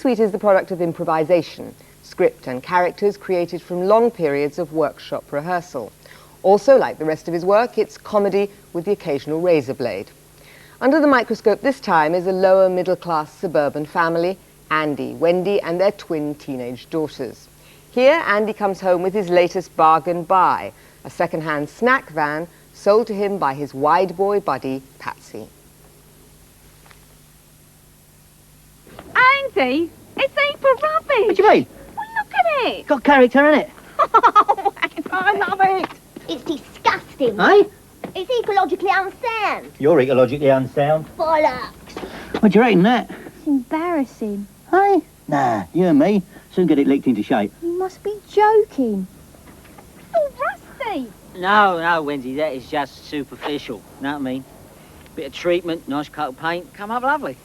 suite is the product of improvisation, script and characters created from long periods of workshop rehearsal. Also, like the rest of his work, it's comedy with the occasional razor blade. Under the microscope this time is a lower middle-class suburban family, Andy, Wendy and their twin teenage daughters. Here, Andy comes home with his latest bargain buy, a second-hand snack van sold to him by his wide boy buddy, Patsy. Andy, it's heap of rubbish. What do you mean? Well, look at it. It's got character in it. Oh, I love it. It's disgusting. Eh? It's ecologically unsound. You're ecologically unsound. Bollocks. What do you reckon that? It's embarrassing. Eh? Nah, you and me soon get it licked into shape. You must be joking. Oh, rusty. No, Wendy, that is just superficial. Know what I mean? Bit of treatment, nice coat of paint, come up lovely.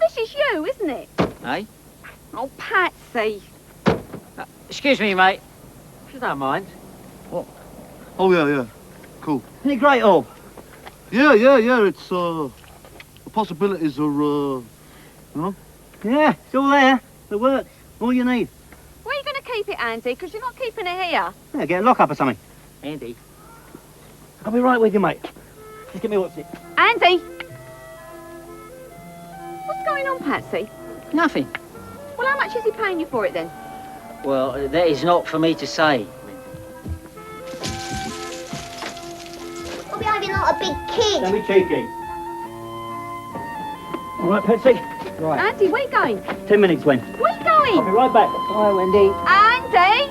This is you, isn't it? Eh? Oh, Patsy. Excuse me, mate. If you don't mind. What? Oh, yeah. Cool. Isn't it great, Orb? Yeah. It's, the possibilities are, you know? Yeah, it's all there. It works. All you need. Where are you going to keep it, Andy? Because you're not keeping it here. Yeah, get a lock-up or something. Andy. I'll be right with you, mate. Just get me what's it. Andy! What's going on, Patsy? Nothing. Well, how much is he paying you for it, then? Well, that is not for me to say. You're behaving like a big kid. Don't be cheeky. All right, Patsy? Right. Andy, where are you going? 10 minutes, Wen. Where are you going? I'll be right back. Bye, Wendy. Andy!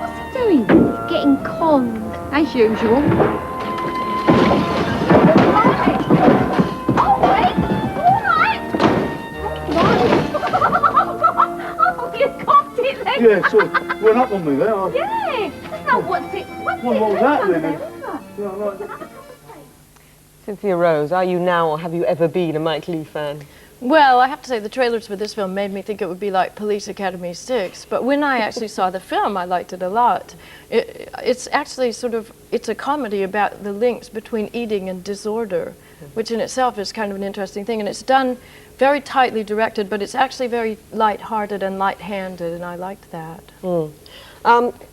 What's he doing? Getting conned. As usual. Oh, you cocked it then. Yeah, so, run up on me there. Yeah, that's not what's it. What's What it? was that, There, then? isn't it? Yeah, right. Cynthia Rose, are you now or have you ever been a Mike Leigh fan? Well, I have to say the trailers for this film made me think it would be like Police Academy 6, but when I actually saw the film, I liked it a lot. It's actually it's a comedy about the links between eating and disorder, which in itself is kind of an interesting thing, and it's done very tightly directed, but it's actually very light-hearted and light-handed, and I liked that.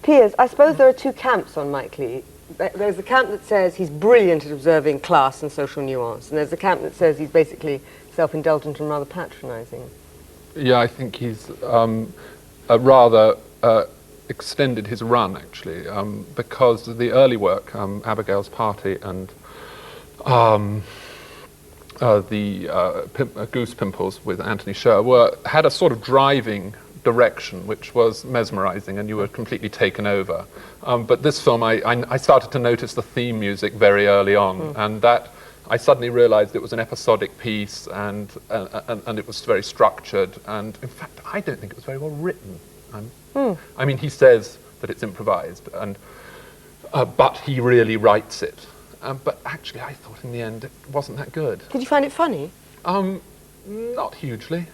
Piers, I suppose there are two camps on Mike Leigh. There's the camp that says he's brilliant at observing class and social nuance, and there's the camp that says he's basically self-indulgent and rather patronising. Yeah, I think he's rather extended his run, actually, because the early work, Abigail's Party and Goose Pimples with Anthony Sher had a sort of driving direction which was mesmerising, and you were completely taken over. But this film, I started to notice the theme music very early on, and that I suddenly realised it was an episodic piece, and it was very structured, and in fact I don't think it was very well written. I mean, he says that it's improvised, and but he really writes it. But actually I thought in the end it wasn't that good. Did you find it funny? Not hugely.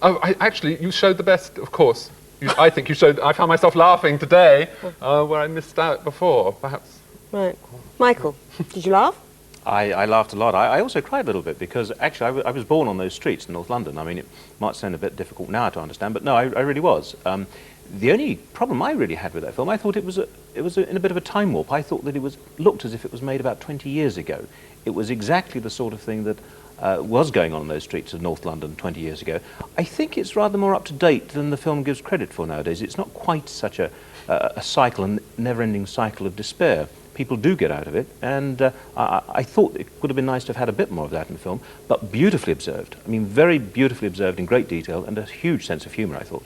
Actually, you showed the best, of course. I think you showed. I found myself laughing today, where I missed out before, perhaps. Right. Michael, did you laugh? I laughed a lot. I also cried a little bit because actually I was born on those streets in North London. I mean, it might sound a bit difficult now to understand, but no, I really was. The only problem I really had with that film, I thought it was in a bit of a time warp. I thought that it looked as if it was made about 20 years ago. It was exactly the sort of thing that was going on in those streets of North London 20 years ago. I think it's rather more up to date than the film gives credit for nowadays. It's not quite such a cycle, a never-ending cycle of despair. People do get out of it, and I thought it would have been nice to have had a bit more of that in the film, but beautifully observed. I mean, very beautifully observed in great detail, and a huge sense of humour, I thought.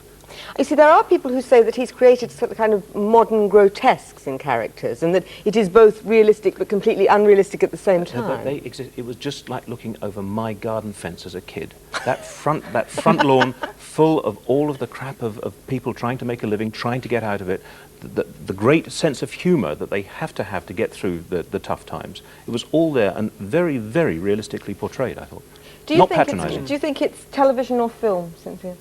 You see, there are people who say that he's created sort of kind of modern grotesques in characters, and that it is both realistic but completely unrealistic at the same time. But they exist. It was just like looking over my garden fence as a kid. That front lawn full of all of the crap of people trying to make a living, trying to get out of it, the great sense of humour that they have to get through the tough times. It was all there and very, very realistically portrayed, I thought. Not patronising. Do you think it's television or film, Cynthia?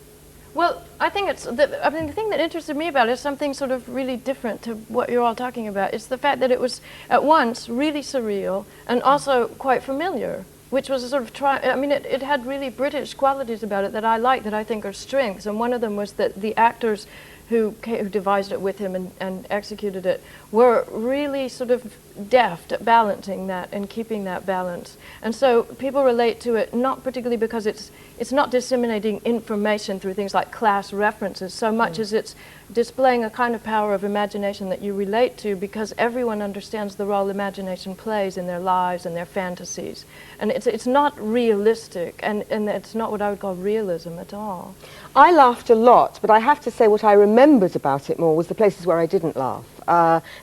Well, I think the thing that interested me about it is something sort of really different to what you're all talking about. It's the fact that it was at once really surreal and also quite familiar. which was a sort of I mean, it had really British qualities about it that I like, that I think are strengths. And one of them was that the actors who devised it with him and executed it were really sort of deft at balancing that and keeping that balance. And so people relate to it not particularly because it's not disseminating information through things like class references so much as it's displaying a kind of power of imagination that you relate to, because everyone understands the role imagination plays in their lives and their fantasies. And it's not realistic, and it's not what I would call realism at all. I laughed a lot, but I have to say what I remembered about it more was the places where I didn't laugh.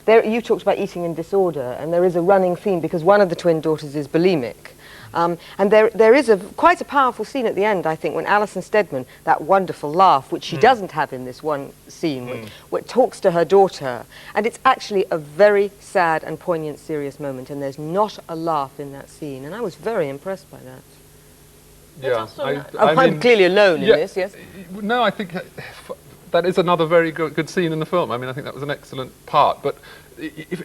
You talked about eating in disorder, and there is a running theme because one of the twin daughters is bulimic. And there is quite a powerful scene at the end, I think, when Alison Steadman, that wonderful laugh, which she doesn't have in this one scene, which talks to her daughter, and it's actually a very sad and poignant, serious moment, and there's not a laugh in that scene, and I was very impressed by that. Yeah, I'm clearly alone in this, yes? No, I think that is another very good scene in the film. I mean, I think that was an excellent part, but if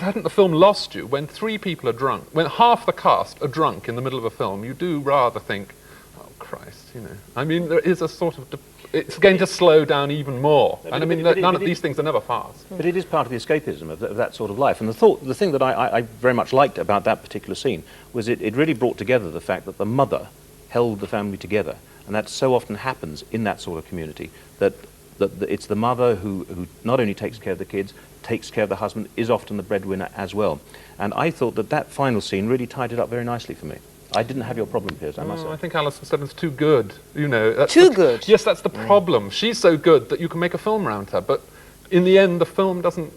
hadn't the film lost you, when 3 people are drunk, when half the cast are drunk in the middle of a film, you do rather think, oh Christ, you know. I mean, there is a sort of, it's going to slow down even more. And I mean, none of these things are never fast. But it is part of the escapism of that sort of life. And the thing that I very much liked about that particular scene was it really brought together the fact that the mother held the family together. And that so often happens in that sort of community, that it's the mother who not only takes care of the kids, takes care of the husband, is often the breadwinner as well. And I thought that final scene really tied it up very nicely for me. I didn't have your problem, Piers, I must say. I think Alison Steadman's too good, you know. That's too good? Yes, that's the problem. She's so good that you can make a film around her, but in the end the film doesn't,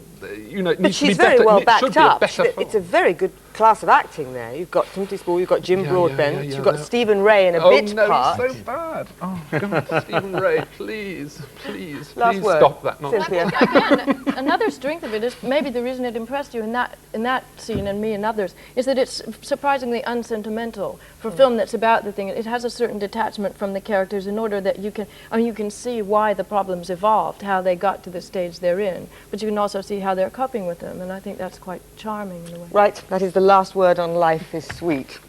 you know, it needs to be better. But she's very well backed up. It's a very good class of acting there. You've got Timothy Spall, you've got Jim Broadbent, you've got Stephen Ray in a bit part. Oh no, he's so bad. Oh God, Stephen Ray, please Last word. Stop that nonsense. Again, another strength of it is maybe the reason it impressed you in that scene and me and others is that it's surprisingly unsentimental for a film that's about the thing. It has a certain detachment from the characters in order that you can see why the problems evolved, how they got to the stage they're in, but you can also see how they're coping with them, and I think that's quite charming in a way. Right, that is the last word on Life is Sweet.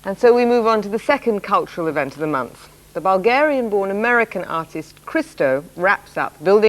And so we move on to the second cultural event of the month. The Bulgarian-born American artist Christo wraps up building